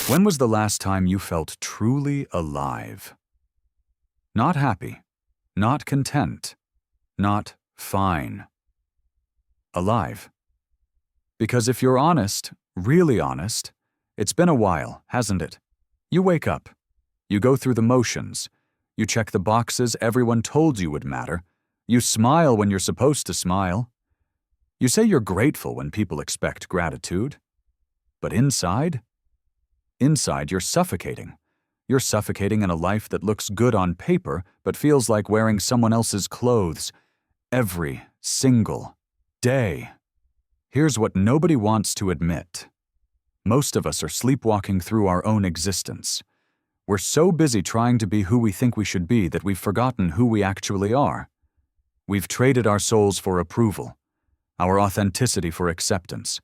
When was the last time you felt truly alive? Not happy, not content, not fine. Alive. Because if you're honest, really honest, it's been a while, hasn't it? You wake up. You go through the motions. You check the boxes everyone told you would matter. You smile when you're supposed to smile. You say you're grateful when people expect gratitude. But inside you're suffocating. You're suffocating in a life that looks good on paper but feels like wearing someone else's clothes every single day. Here's what nobody wants to admit. Most of us are sleepwalking through our own existence. We're so busy trying to be who we think we should be that we've forgotten who we actually are. We've traded our souls for approval, our authenticity for acceptance,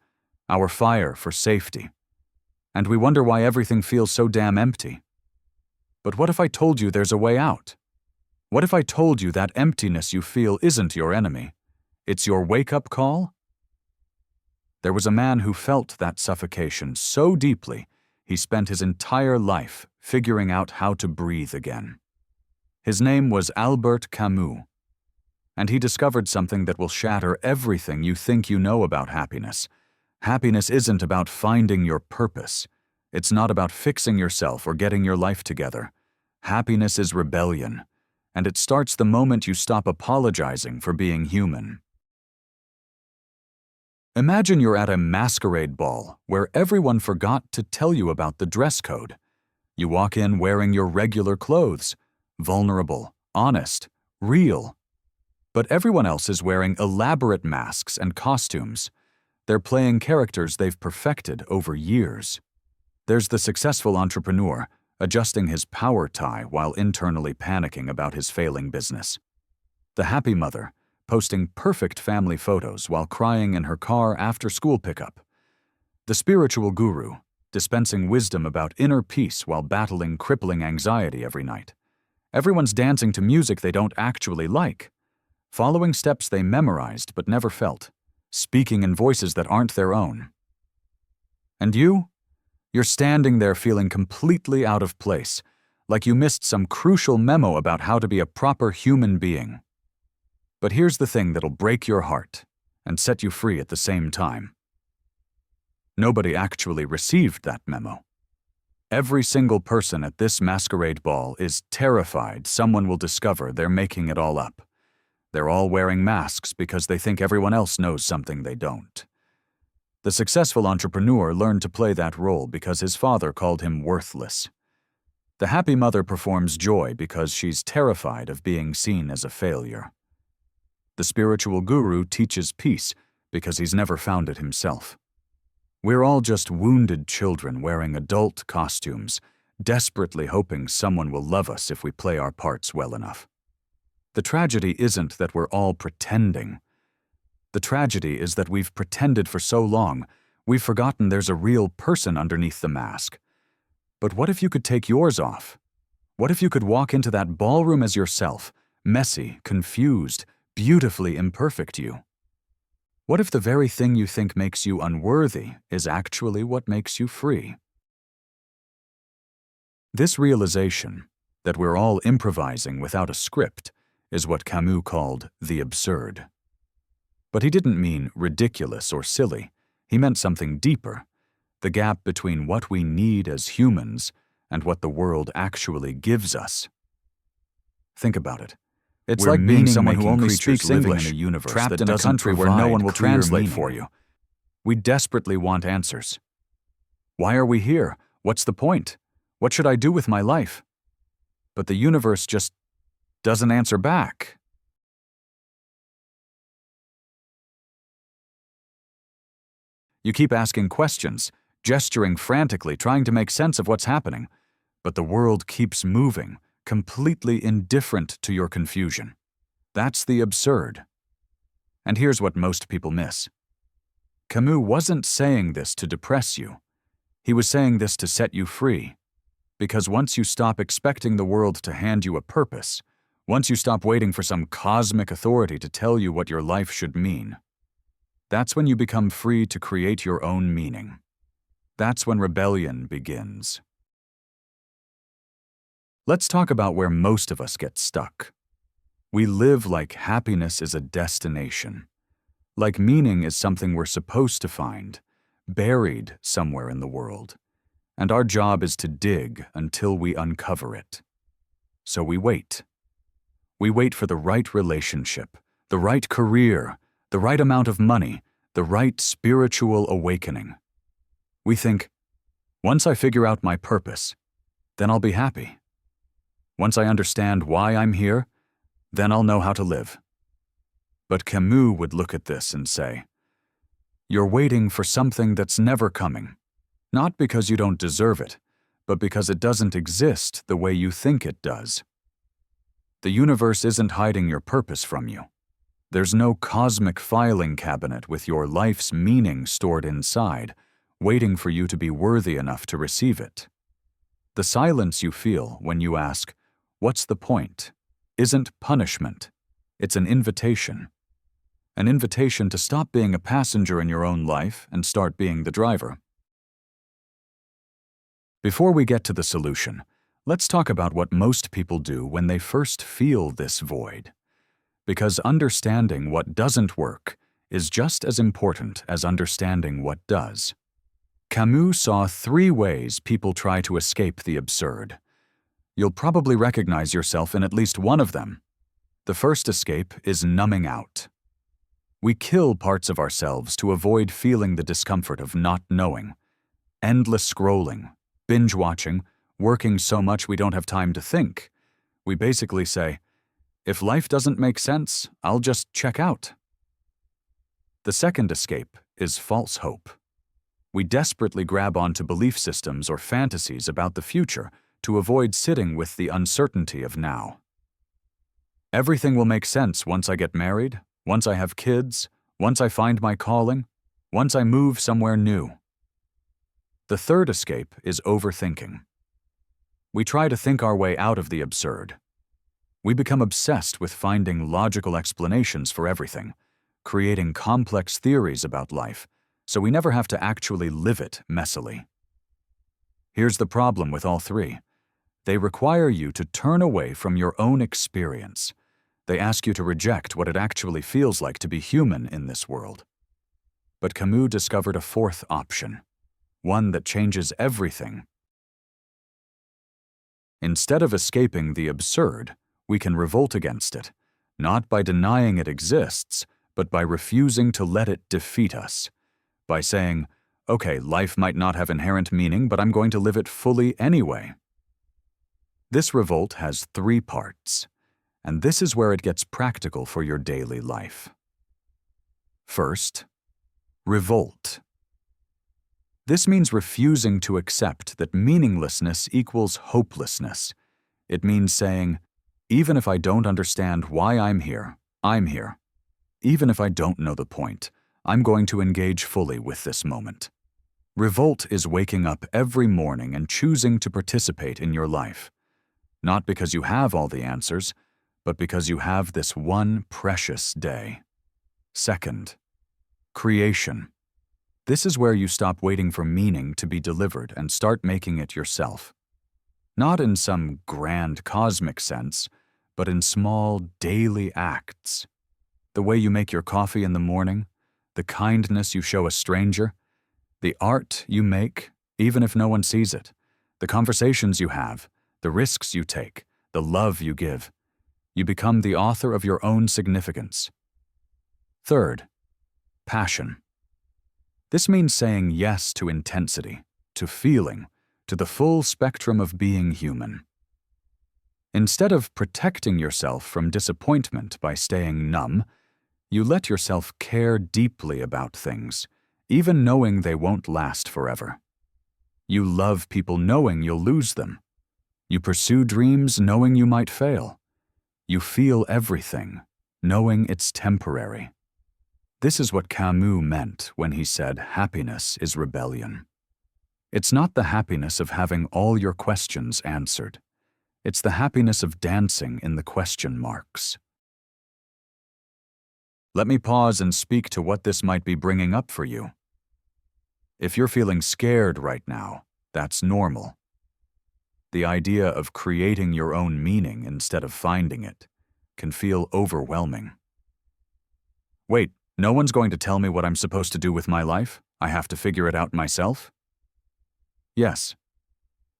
our fire for safety. And we wonder why everything feels so damn empty. But what if I told you there's a way out? What if I told you that emptiness you feel isn't your enemy? It's your wake-up call? There was a man who felt that suffocation so deeply, he spent his entire life figuring out how to breathe again. His name was Albert Camus, and he discovered something that will shatter everything you think you know about happiness. Happiness isn't about finding your purpose. It's not about fixing yourself or getting your life together. Happiness is rebellion, and it starts the moment you stop apologizing for being human. Imagine you're at a masquerade ball where everyone forgot to tell you about the dress code. You walk in wearing your regular clothes, vulnerable, honest, real. But everyone else is wearing elaborate masks and costumes. They're playing characters they've perfected over years. There's the successful entrepreneur, adjusting his power tie while internally panicking about his failing business. The happy mother, posting perfect family photos while crying in her car after school pickup. The spiritual guru, dispensing wisdom about inner peace while battling crippling anxiety every night. Everyone's dancing to music they don't actually like, following steps they memorized but never felt, speaking in voices that aren't their own. And you're standing there feeling completely out of place, like you missed some crucial memo about how to be a proper human being. But here's the thing that'll break your heart and set you free at the same time. Nobody actually received that memo. Every single person at this masquerade ball is terrified someone will discover they're making it all up. They're all wearing masks because they think everyone else knows something they don't. The successful entrepreneur learned to play that role because his father called him worthless. The happy mother performs joy because she's terrified of being seen as a failure. The spiritual guru teaches peace because he's never found it himself. We're all just wounded children wearing adult costumes, desperately hoping someone will love us if we play our parts well enough. The tragedy isn't that we're all pretending. The tragedy is that we've pretended for so long, we've forgotten there's a real person underneath the mask. But what if you could take yours off? What if you could walk into that ballroom as yourself, messy, confused, beautifully imperfect you? What if the very thing you think makes you unworthy is actually what makes you free? This realization, that we're all improvising without a script, is what Camus called the absurd. But he didn't mean ridiculous or silly. He meant something deeper, the gap between what we need as humans and what the world actually gives us. Think about it. It's like being someone who only speaks English, in a universe trapped in a country where no one will translate for you. We desperately want answers. Why are we here? What's the point? What should I do with my life? But the universe just doesn't answer back. You keep asking questions, gesturing frantically, trying to make sense of what's happening, but the world keeps moving, completely indifferent to your confusion. That's the absurd. And here's what most people miss. Camus wasn't saying this to depress you. He was saying this to set you free. Because once you stop expecting the world to hand you a purpose, once you stop waiting for some cosmic authority to tell you what your life should mean, that's when you become free to create your own meaning. That's when rebellion begins. Let's talk about where most of us get stuck. We live like happiness is a destination, like meaning is something we're supposed to find, buried somewhere in the world, and our job is to dig until we uncover it. So we wait. We wait for the right relationship, the right career, the right amount of money, the right spiritual awakening. We think, once I figure out my purpose, then I'll be happy. Once I understand why I'm here, then I'll know how to live. But Camus would look at this and say, you're waiting for something that's never coming, not because you don't deserve it, but because it doesn't exist the way you think it does. The universe isn't hiding your purpose from you. There's no cosmic filing cabinet with your life's meaning stored inside, waiting for you to be worthy enough to receive it. The silence you feel when you ask, "What's the point?" isn't punishment. It's an invitation. An invitation to stop being a passenger in your own life and start being the driver. Before we get to the solution, let's talk about what most people do when they first feel this void. Because understanding what doesn't work is just as important as understanding what does. Camus saw 3 ways people try to escape the absurd. You'll probably recognize yourself in at least one of them. The first escape is numbing out. We kill parts of ourselves to avoid feeling the discomfort of not knowing. Endless scrolling, binge watching, working so much we don't have time to think. We basically say, if life doesn't make sense, I'll just check out. The second escape is false hope. We desperately grab onto belief systems or fantasies about the future to avoid sitting with the uncertainty of now. Everything will make sense once I get married, once I have kids, once I find my calling, once I move somewhere new. The third escape is overthinking. We try to think our way out of the absurd. We become obsessed with finding logical explanations for everything, creating complex theories about life, so we never have to actually live it messily. Here's the problem with all 3. They require you to turn away from your own experience. They ask you to reject what it actually feels like to be human in this world. But Camus discovered a 4th option, one that changes everything. Instead of escaping the absurd, we can revolt against it, not by denying it exists, but by refusing to let it defeat us. By saying, okay, life might not have inherent meaning, but I'm going to live it fully anyway. This revolt has 3 parts, and this is where it gets practical for your daily life. First, revolt. This means refusing to accept that meaninglessness equals hopelessness. It means saying, even if I don't understand why I'm here, I'm here. Even if I don't know the point, I'm going to engage fully with this moment. Revolt is waking up every morning and choosing to participate in your life. Not because you have all the answers, but because you have this one precious day. Second, creation. This is where you stop waiting for meaning to be delivered and start making it yourself. Not in some grand cosmic sense, but in small daily acts. The way you make your coffee in the morning, the kindness you show a stranger, the art you make, even if no one sees it, the conversations you have, the risks you take, the love you give. You become the author of your own significance. Third, passion. This means saying yes to intensity, to feeling, to the full spectrum of being human. Instead of protecting yourself from disappointment by staying numb, you let yourself care deeply about things, even knowing they won't last forever. You love people knowing you'll lose them. You pursue dreams knowing you might fail. You feel everything, knowing it's temporary. This is what Camus meant when he said happiness is rebellion. It's not the happiness of having all your questions answered. It's the happiness of dancing in the question marks. Let me pause and speak to what this might be bringing up for you. If you're feeling scared right now, that's normal. The idea of creating your own meaning instead of finding it can feel overwhelming. Wait, no one's going to tell me what I'm supposed to do with my life? I have to figure it out myself? Yes.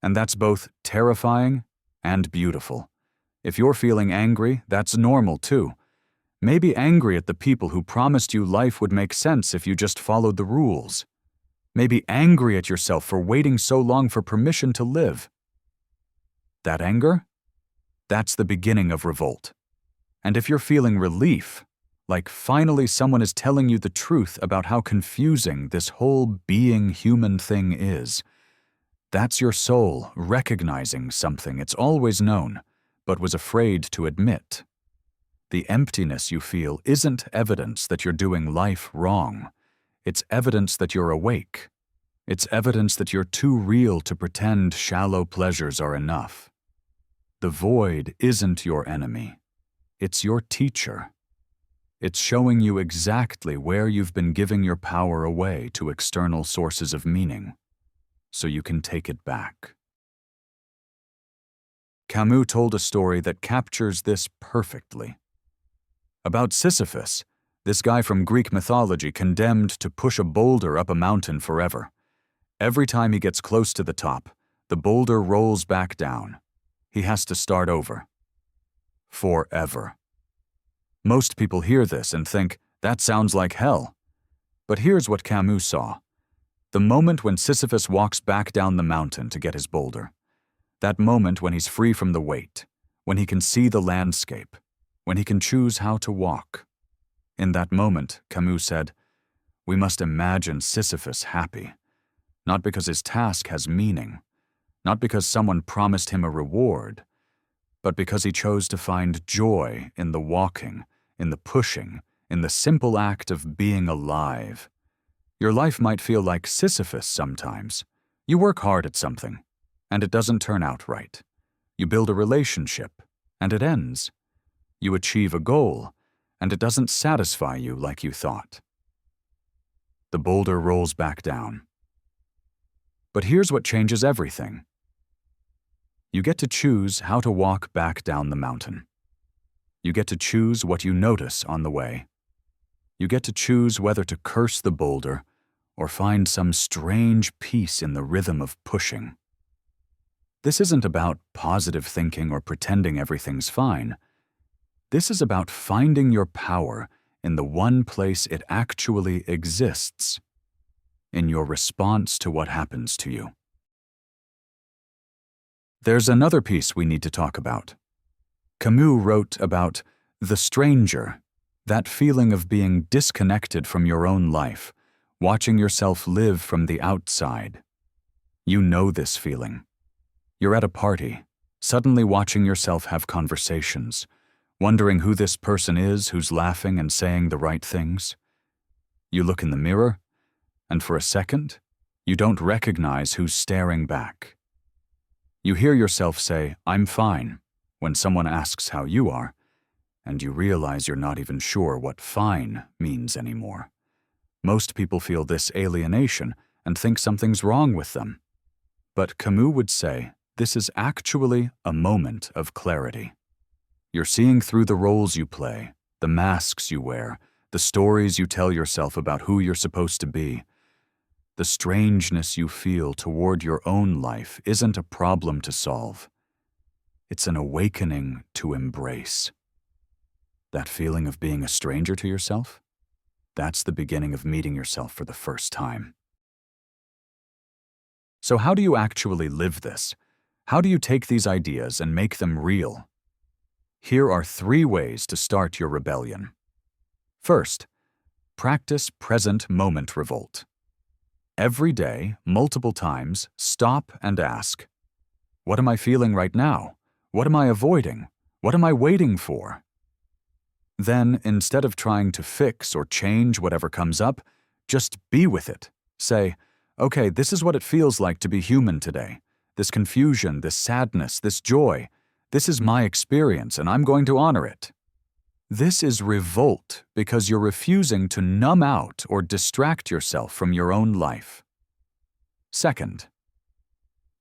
And that's both terrifying and beautiful. If you're feeling angry, that's normal too. Maybe angry at the people who promised you life would make sense if you just followed the rules. Maybe angry at yourself for waiting so long for permission to live. That anger? That's the beginning of revolt. And if you're feeling relief, like finally someone is telling you the truth about how confusing this whole being human thing is, that's your soul recognizing something it's always known, but was afraid to admit. The emptiness you feel isn't evidence that you're doing life wrong. It's evidence that you're awake. It's evidence that you're too real to pretend shallow pleasures are enough. The void isn't your enemy. It's your teacher. It's showing you exactly where you've been giving your power away to external sources of meaning, so you can take it back. Camus told a story that captures this perfectly. About Sisyphus, this guy from Greek mythology condemned to push a boulder up a mountain forever. Every time he gets close to the top, the boulder rolls back down. He has to start over. Forever. Most people hear this and think, that sounds like hell. But here's what Camus saw. The moment when Sisyphus walks back down the mountain to get his boulder. That moment when he's free from the weight, when he can see the landscape, when he can choose how to walk. In that moment, Camus said, we must imagine Sisyphus happy, not because his task has meaning, not because someone promised him a reward, but because he chose to find joy in the walking, in the pushing, in the simple act of being alive. Your life might feel like Sisyphus sometimes. You work hard at something, and it doesn't turn out right. You build a relationship, and it ends. You achieve a goal, and it doesn't satisfy you like you thought. The boulder rolls back down. But here's what changes everything. You get to choose how to walk back down the mountain. You get to choose what you notice on the way. You get to choose whether to curse the boulder or find some strange peace in the rhythm of pushing. This isn't about positive thinking or pretending everything's fine. This is about finding your power in the one place it actually exists, in your response to what happens to you. There's another piece we need to talk about. Camus wrote about the stranger, that feeling of being disconnected from your own life, watching yourself live from the outside. You know this feeling. You're at a party, suddenly watching yourself have conversations, wondering who this person is who's laughing and saying the right things. You look in the mirror, and for a second, you don't recognize who's staring back. You hear yourself say, "I'm fine," when someone asks how you are, and you realize you're not even sure what fine means anymore. Most people feel this alienation and think something's wrong with them. But Camus would say, this is actually a moment of clarity. You're seeing through the roles you play, the masks you wear, the stories you tell yourself about who you're supposed to be. The strangeness you feel toward your own life isn't a problem to solve. It's an awakening to embrace. That feeling of being a stranger to yourself? That's the beginning of meeting yourself for the first time. So how do you actually live this? How do you take these ideas and make them real? Here are 3 ways to start your rebellion. First, practice present moment revolt. Every day, multiple times, stop and ask, what am I feeling right now? What am I avoiding? What am I waiting for? Then, instead of trying to fix or change whatever comes up, just be with it. Say, okay, this is what it feels like to be human today. This confusion, this sadness, this joy. This is my experience, and I'm going to honor it. This is revolt because you're refusing to numb out or distract yourself from your own life. Second,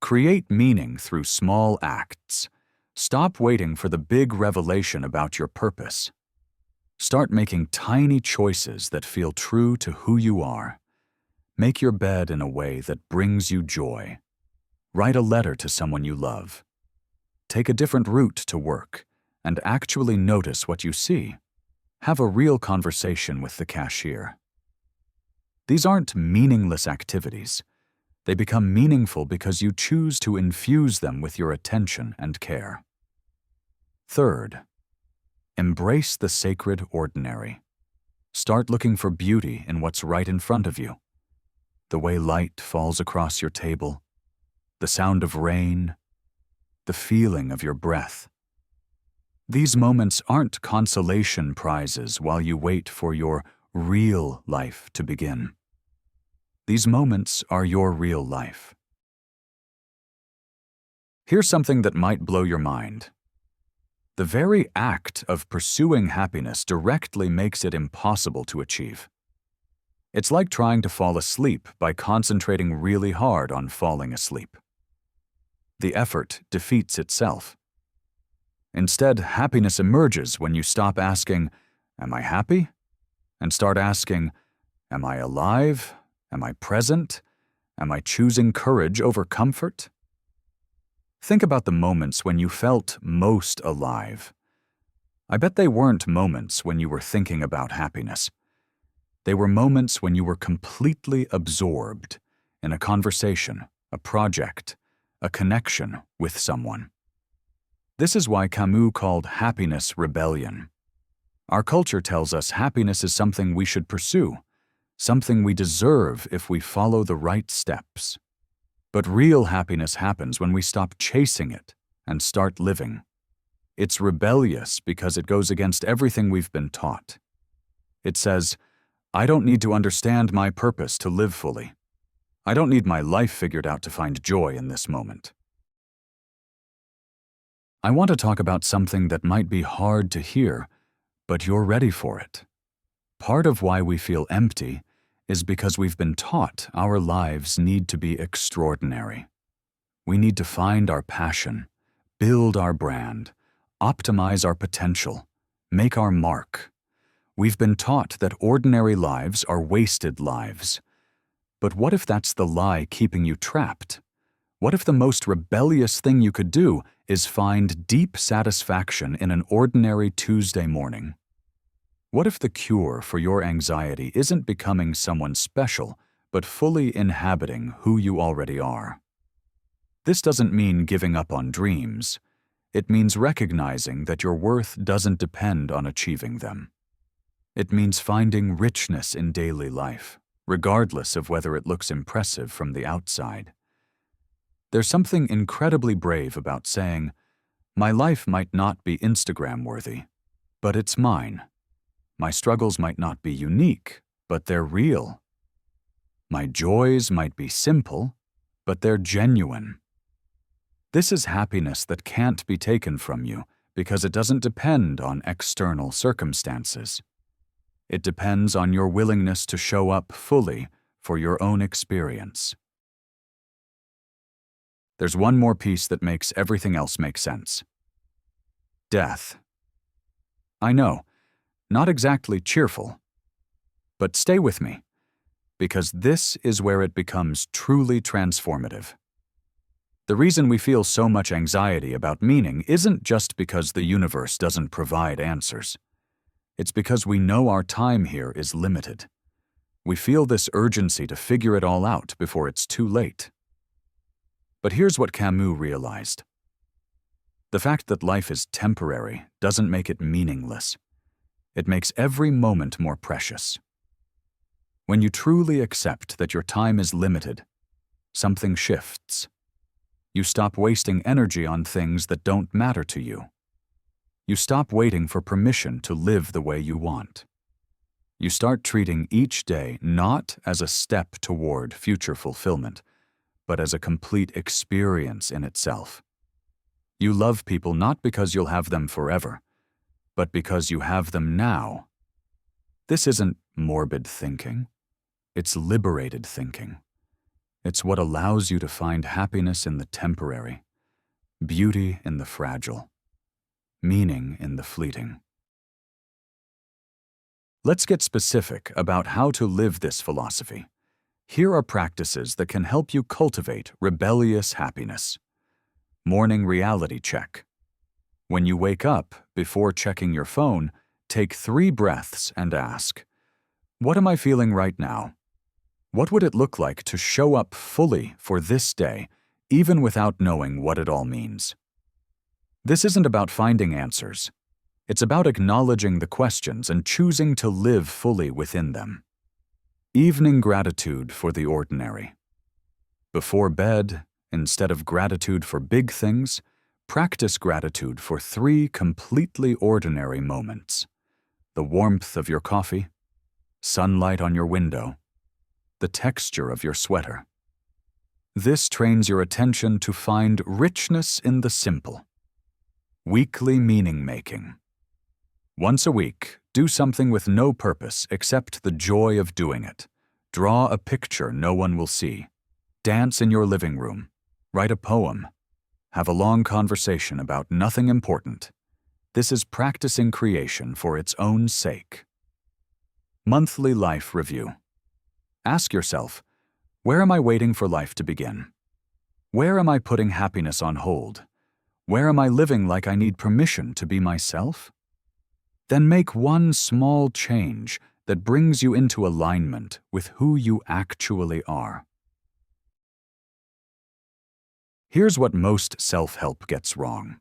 create meaning through small acts. Stop waiting for the big revelation about your purpose. Start making tiny choices that feel true to who you are. Make your bed in a way that brings you joy. Write a letter to someone you love. Take a different route to work and actually notice what you see. Have a real conversation with the cashier. These aren't meaningless activities. They become meaningful because you choose to infuse them with your attention and care. Third, embrace the sacred ordinary. Start looking for beauty in what's right in front of you. The way light falls across your table, the sound of rain, the feeling of your breath. These moments aren't consolation prizes while you wait for your real life to begin. These moments are your real life. Here's something that might blow your mind. The very act of pursuing happiness directly makes it impossible to achieve. It's like trying to fall asleep by concentrating really hard on falling asleep. The effort defeats itself. Instead, happiness emerges when you stop asking, "Am I happy?" and start asking, "Am I alive? Am I present? Am I choosing courage over comfort?" Think about the moments when you felt most alive. I bet they weren't moments when you were thinking about happiness. They were moments when you were completely absorbed in a conversation, a project, a connection with someone. This is why Camus called happiness rebellion. Our culture tells us happiness is something we should pursue, something we deserve if we follow the right steps. But real happiness happens when we stop chasing it and start living. It's rebellious because it goes against everything we've been taught. It says, "I don't need to understand my purpose to live fully. I don't need my life figured out to find joy in this moment." I want to talk about something that might be hard to hear, but you're ready for it. Part of why we feel empty is because we've been taught our lives need to be extraordinary. We need to find our passion, build our brand, optimize our potential, make our mark. We've been taught that ordinary lives are wasted lives. But what if that's the lie keeping you trapped? What if the most rebellious thing you could do is find deep satisfaction in an ordinary Tuesday morning? What if the cure for your anxiety isn't becoming someone special, but fully inhabiting who you already are? This doesn't mean giving up on dreams. It means recognizing that your worth doesn't depend on achieving them. It means finding richness in daily life, regardless of whether it looks impressive from the outside. There's something incredibly brave about saying, "My life might not be Instagram-worthy, but it's mine. My struggles might not be unique, but they're real. My joys might be simple, but they're genuine." This is happiness that can't be taken from you because it doesn't depend on external circumstances. It depends on your willingness to show up fully for your own experience. There's one more piece that makes everything else make sense. Death. I know, not exactly cheerful. But stay with me, because this is where it becomes truly transformative. The reason we feel so much anxiety about meaning isn't just because the universe doesn't provide answers. It's because we know our time here is limited. We feel this urgency to figure it all out before it's too late. But here's what Camus realized. The fact that life is temporary doesn't make it meaningless. It makes every moment more precious. When you truly accept that your time is limited, something shifts. You stop wasting energy on things that don't matter to you. You stop waiting for permission to live the way you want. You start treating each day not as a step toward future fulfillment, but as a complete experience in itself. You love people not because you'll have them forever, but because you have them now. This isn't morbid thinking. It's liberated thinking. It's what allows you to find happiness in the temporary, beauty in the fragile, meaning in the fleeting. Let's get specific about how to live this philosophy. Here are practices that can help you cultivate rebellious happiness. Morning reality check. When you wake up, before checking your phone, take 3 breaths and ask, what am I feeling right now? What would it look like to show up fully for this day, even without knowing what it all means? This isn't about finding answers. It's about acknowledging the questions and choosing to live fully within them. Evening gratitude for the ordinary. Before bed, instead of gratitude for big things, practice gratitude for 3 completely ordinary moments. The warmth of your coffee, sunlight on your window, the texture of your sweater. This trains your attention to find richness in the simple. Weekly meaning making. Once a week, do something with no purpose except the joy of doing it. Draw a picture no one will see. Dance in your living room. Write a poem. Have a long conversation about nothing important. This is practicing creation for its own sake. Monthly life review. Ask yourself, where am I waiting for life to begin? Where am I putting happiness on hold? Where am I living like I need permission to be myself? Then make one small change that brings you into alignment with who you actually are. Here's what most self-help gets wrong.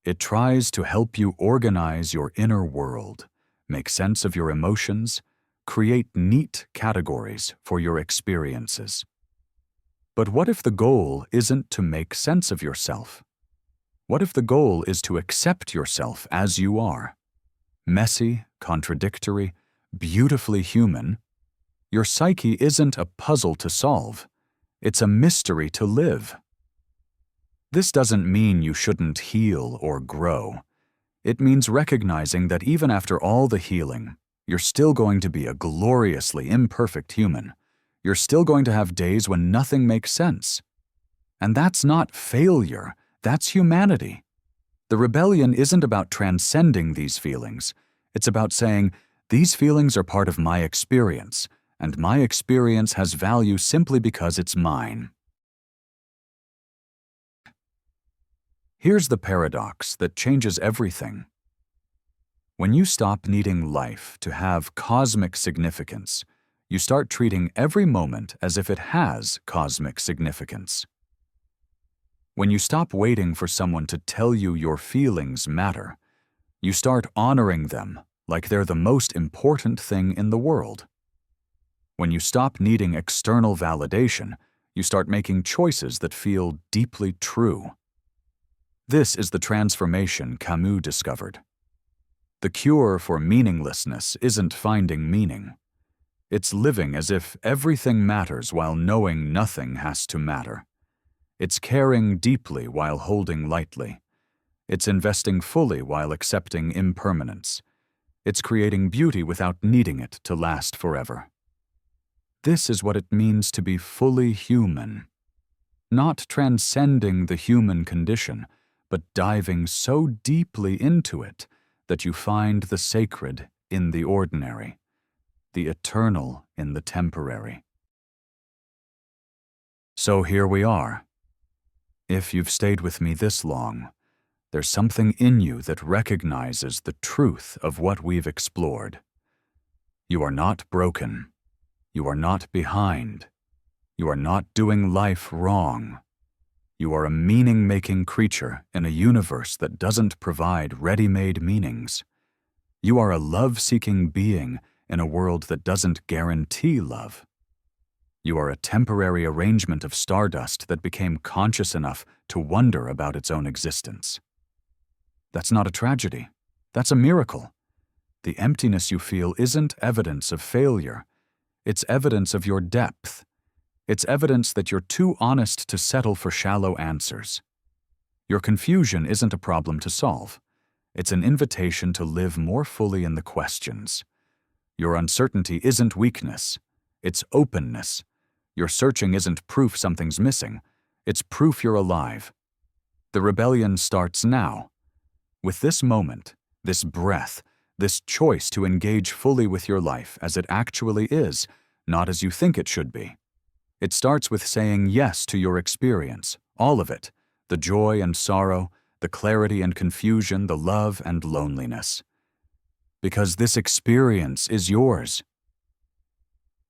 It tries to help you organize your inner world, make sense of your emotions, create neat categories for your experiences. But what if the goal isn't to make sense of yourself? What if the goal is to accept yourself as you are? Messy, contradictory, beautifully human. Your psyche isn't a puzzle to solve. It's a mystery to live. This doesn't mean you shouldn't heal or grow. It means recognizing that even after all the healing, you're still going to be a gloriously imperfect human. You're still going to have days when nothing makes sense. And that's not failure, that's humanity. The rebellion isn't about transcending these feelings. It's about saying, these feelings are part of my experience, and my experience has value simply because it's mine. Here's the paradox that changes everything. When you stop needing life to have cosmic significance, you start treating every moment as if it has cosmic significance. When you stop waiting for someone to tell you your feelings matter, you start honoring them like they're the most important thing in the world. When you stop needing external validation, you start making choices that feel deeply true. This is the transformation Camus discovered. The cure for meaninglessness isn't finding meaning. It's living as if everything matters while knowing nothing has to matter. It's caring deeply while holding lightly. It's investing fully while accepting impermanence. It's creating beauty without needing it to last forever. This is what it means to be fully human. Not transcending the human condition, but diving so deeply into it that you find the sacred in the ordinary, the eternal in the temporary. So here we are. If you've stayed with me this long, there's something in you that recognizes the truth of what we've explored. You are not broken. You are not behind. You are not doing life wrong. You are a meaning-making creature in a universe that doesn't provide ready-made meanings. You are a love-seeking being in a world that doesn't guarantee love. You are a temporary arrangement of stardust that became conscious enough to wonder about its own existence. That's not a tragedy. That's a miracle. The emptiness you feel isn't evidence of failure. It's evidence of your depth. It's evidence that you're too honest to settle for shallow answers. Your confusion isn't a problem to solve. It's an invitation to live more fully in the questions. Your uncertainty isn't weakness. It's openness. Your searching isn't proof something's missing. It's proof you're alive. The rebellion starts now. With this moment, this breath, this choice to engage fully with your life as it actually is, not as you think it should be. It starts with saying yes to your experience, all of it, the joy and sorrow, the clarity and confusion, the love and loneliness. Because this experience is yours.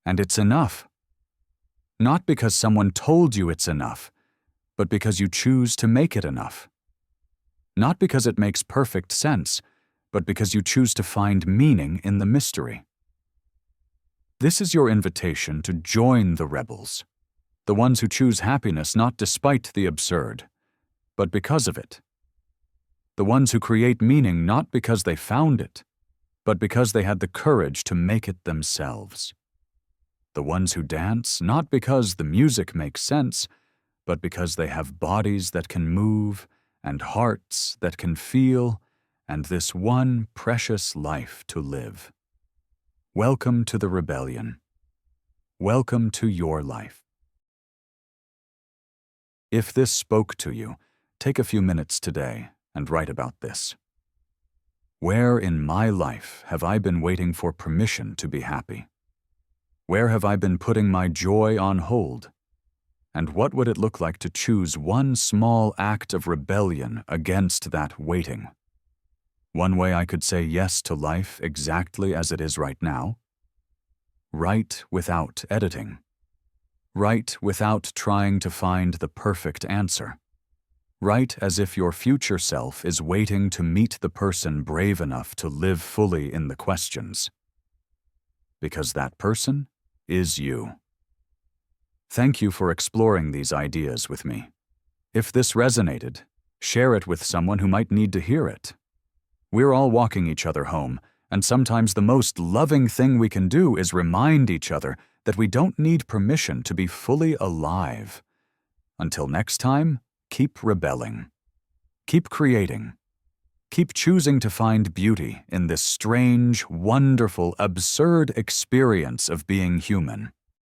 And it's enough. Not because someone told you it's enough, but because you choose to make it enough. Not because it makes perfect sense, but because you choose to find meaning in the mystery. This is your invitation to join the rebels, the ones who choose happiness not despite the absurd, but because of it. The ones who create meaning not because they found it, but because they had the courage to make it themselves. The ones who dance not because the music makes sense, but because they have bodies that can move and hearts that can feel and this one precious life to live. Welcome to the rebellion. Welcome to your life. If this spoke to you, take a few minutes today and write about this. Where in my life have I been waiting for permission to be happy? Where have I been putting my joy on hold? And what would it look like to choose one small act of rebellion against that waiting? One way I could say yes to life exactly as it is right now. Write without editing. Write without trying to find the perfect answer. Write as if your future self is waiting to meet the person brave enough to live fully in the questions. Because that person is you. Thank you for exploring these ideas with me. If this resonated, share it with someone who might need to hear it. We're all walking each other home, and sometimes the most loving thing we can do is remind each other that we don't need permission to be fully alive. Until next time, keep rebelling. Keep creating. Keep choosing to find beauty in this strange, wonderful, absurd experience of being human.